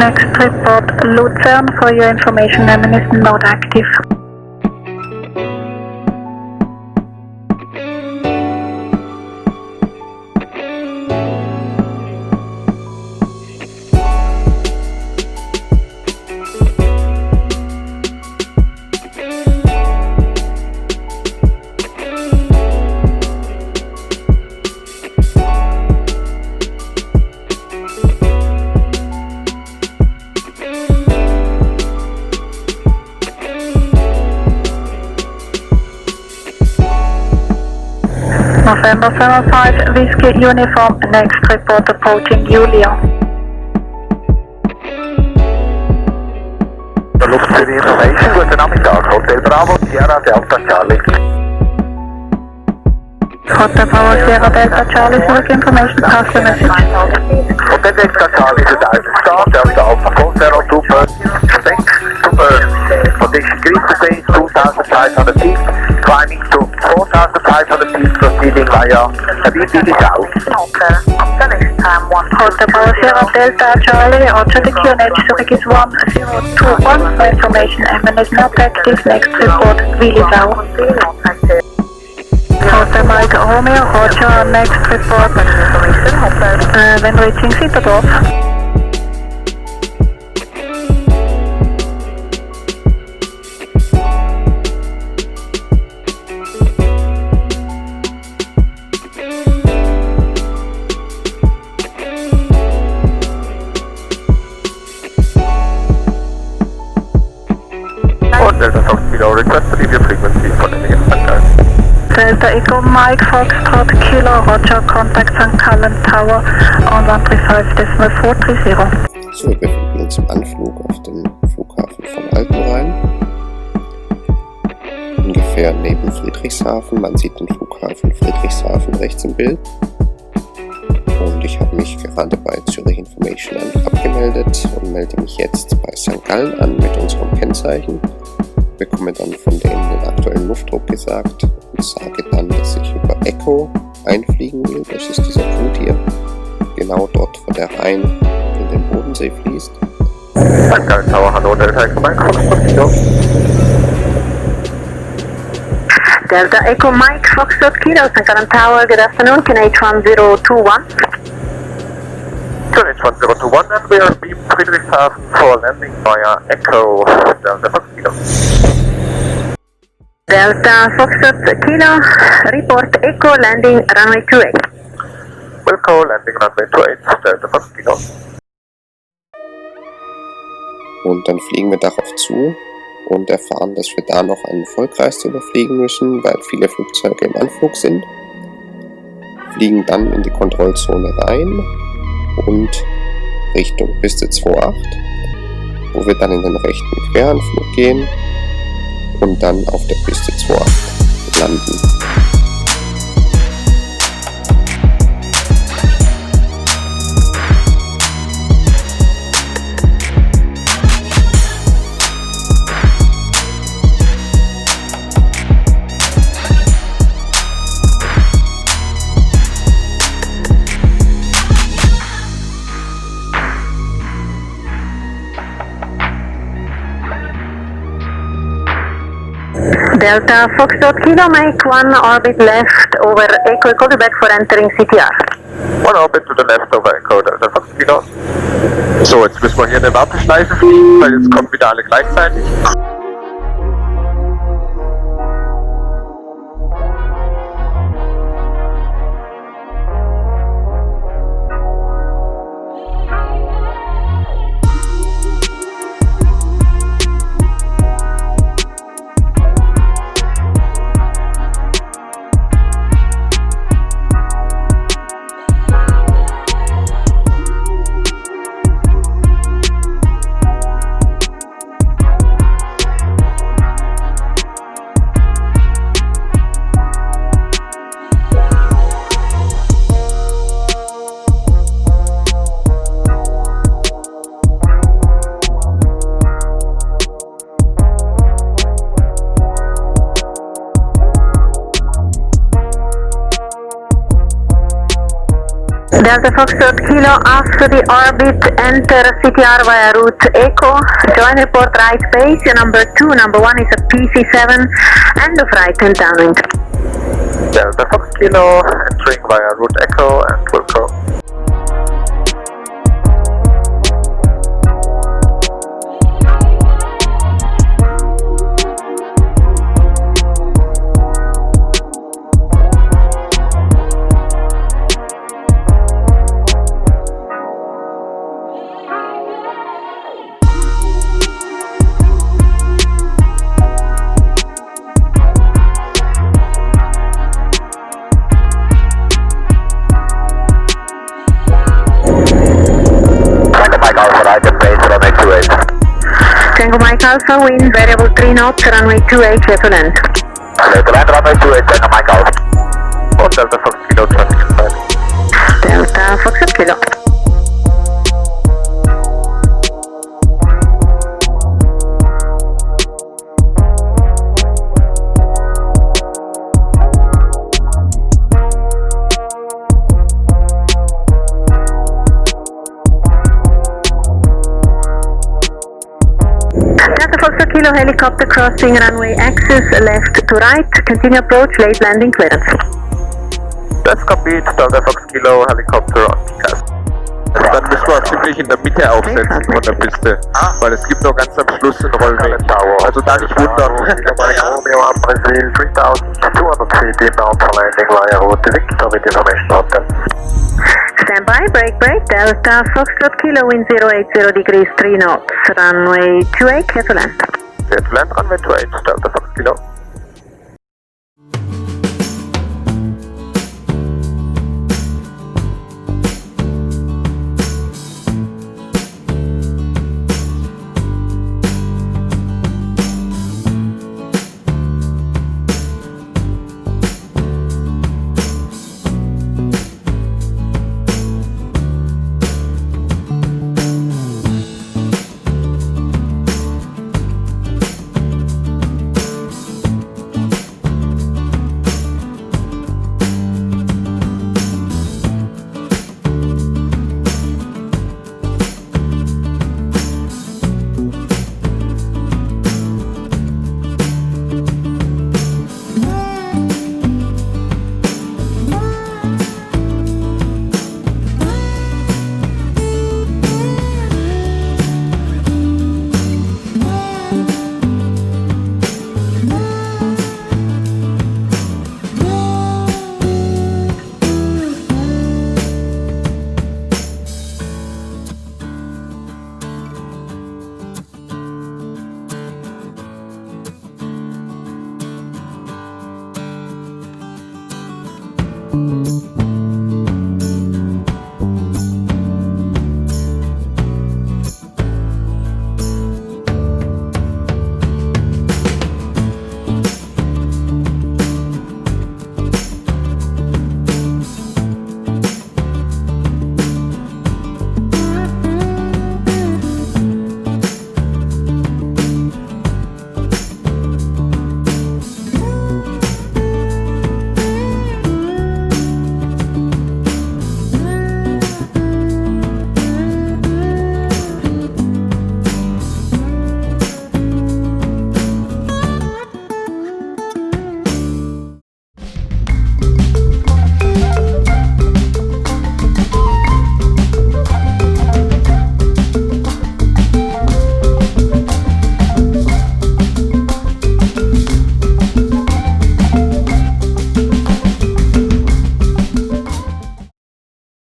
Next report, Luzern. For your information, name is not active. November 75, Whiskey Uniform, next report approaching Julia. Look to the information, guten Nachmittag, Hotel Bravo, Sierra Delta Charlie. Hotel Bravo, Sierra Delta Charlie, look information, pass the message. Hotel Delta Charlie is at Start, Delta Alpha 402 thanks to burn. Condition green today, 2,500 feet, climbing to 4,500 feet, proceeding via BPD South. Hotel Bravo, Sierra Delta Charlie, Roger, the QNH, Zurich is 1021, for information, MN is not active, next report, Willisau. Hotel Mike Romeo, Roger, next report, when reaching Sitterdorf. Delta Fox Kilo, request to leave your frequency for landing in Delta Echo Mike Foxtrot Kilo, Roger, contact St. Gallen Tower on 135.430. So, wir befinden uns im Anflug auf dem Flughafen von Altenrhein. Ungefähr neben Friedrichshafen. Man sieht den Flughafen Friedrichshafen rechts im Bild. Und ich habe mich gerade bei Zürich Information abgemeldet und melde mich jetzt bei St. Gallen an mit unserem Kennzeichen. Bekomme dann von denen den aktuellen Luftdruck gesagt und sage dann, dass ich über Echo einfliegen will. Das ist dieser Punkt hier, genau dort, wo der Rhein in den Bodensee fließt. St. Gallen Tower, hallo, Delta Echo Mike Foxtrot Kilo. Delta Echo Mike Foxtrot Kilo, St. Gallen Tower, good afternoon, can H1021? To H1021 and we are beam Friedrichshafen for landing via Echo Delta Fox Kilo. Delta Foxtrot Kilo, report Echo landing runway 28. Wilco, landing runway 28, Delta Fox Kilo. Und dann fliegen wir darauf zu und erfahren, dass wir da noch einen Vollkreis überfliegen müssen, weil viele Flugzeuge im Anflug sind. Fliegen dann in die Kontrollzone rein und Richtung Piste 28, wo wir dann in den rechten Queranflug gehen und dann auf der Piste 28 landen. Delta Foxtrot Kilo, make one orbit left over Echo, call you back for entering CTR. One orbit to the left over Echo Delta Fox Kilo. So, jetzt müssen wir hier eine Warteschleife fliegen, weil jetzt kommen wieder alle gleichzeitig. Delta Foxtrot Kilo, after the orbit, enter CTR via route Echo. Join report right base. Your number 2, number 1 is a PC7, end of right and downwind. Delta Fox Kilo, entering via route Echo and will go. Tango Mike Alpha, wind variable 3 knots, runway 28, clear to land. Clear to land, runway 28, Tango Mike Alpha. Und Delta Fox Kilo, traffic inside. Delta Foxtrot Kilo. Delta Foxtrot Kilo, helicopter crossing runway axis left to right, continue approach, late landing clearance. Das Cockpit, Delta Fox Kilo, Helikopter on TCAS. Dann müssen wir ziemlich in der Mitte aufsetzen von der Piste, weil es gibt noch ganz am Schluss einen Rollweg. Also da nicht wundern. Romeo on Brazil 3200 feet inbound for landing via route Victor with information hotel. Stand by, break, Delta Foxtrot Kilo, wind 080 degrees 3 knots, runway 28, clear to land. Clear to land, runway 28, Delta Fox Kilo.